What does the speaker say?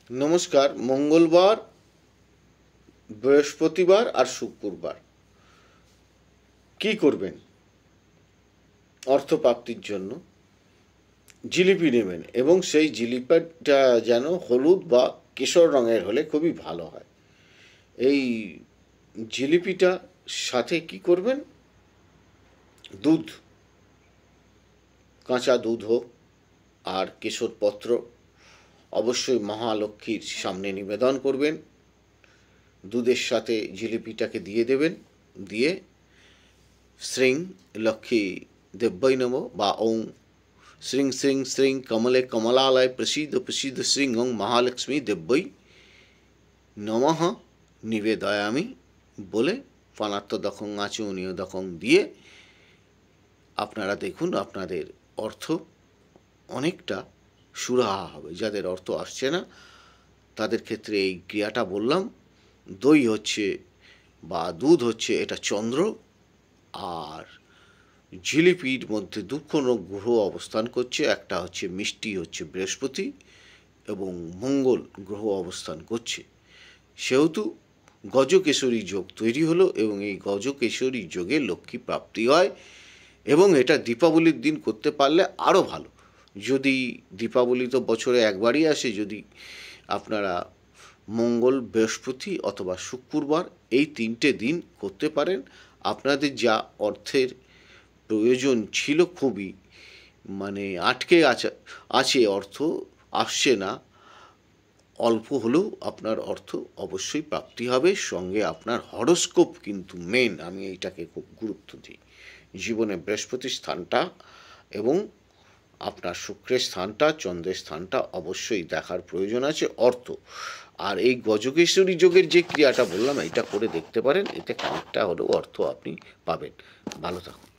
নমস্কার। মঙ্গলবার, বৃহস্পতিবার আর শুক্রবার কি করবেন অর্থপ্রাপ্তির জন্য? জিলিপি নেবেন এবং সেই জিলিপিটা যেন হলুদ বা কেশর রঙের হলে খুবই ভালো হয়। এই জিলিপিটা সাথে কি করবেন? দুধ, কাঁচা দুধ হোক আর কেশরপত্র অবশ্যই মহালক্ষ্মীর সামনে নিবেদন করবেন। দুধের সাথে জিলিপিটাকে দিয়ে দেবেন, দিয়ে শ্রীং লক্ষ্মী দেব্যই নমঃ বা ওং শ্রীং শ্রীং শ্রীং কমলে কমলালয় প্রসিদ্ধ প্রসিদ্ধ শ্রীং ওং মহালক্ষ্মী দেব্যই নমঃ নিবেদয়ামি বলে ফানাত্মদখং আচমনীয় দখং দিয়ে আপনারা দেখুন আপনাদের অর্থ অনেকটা সুরাহা হবে। যাদের অর্থ আসছে না তাদের ক্ষেত্রে এই ক্রিয়াটা বললাম। দই হচ্ছে বা দুধ হচ্ছে এটা চন্দ্র, আর জিলিপির মধ্যে দুটো গ্রহ অবস্থান করছে। একটা হচ্ছে মিষ্টি হচ্ছে বৃহস্পতি এবং মঙ্গল গ্রহ অবস্থান করছে। সেহেতু গজকেশরী যোগ তৈরি হলো এবং এই গজকেশরী যোগে লক্ষ্মী প্রাপ্তি হয় এবং এটা দীপাবলির দিন করতে পারলে আরও ভালো। যদি দীপাবলি তো বছরে একবারই আসে, যদি আপনারা মঙ্গল, বৃহস্পতি অথবা শুক্রবার এই তিনটে দিন করতে পারেন, আপনাদের যা অর্থের প্রয়োজন ছিল খুবই আটকে আছে অর্থ আসছে না, অল্প হলেও আপনার অর্থ অবশ্যই প্রাপ্তি হবে। সঙ্গে আপনার হরোস্কোপ কিন্তু মেন, আমি এইটাকে খুব গুরুত্ব দিই। জীবনে বৃহস্পতির স্থানটা এবং আপনার শুক্রের স্থানটা, চন্দ্রের স্থানটা অবশ্যই দেখার প্রয়োজন আছে অর্থ। আর এই গজকেশরী যোগের যে ক্রিয়াটা বললাম এটা করে দেখতে পারেন, এতে খানিকটা হলেও অর্থ আপনি পাবেন। ভালো থাকুন।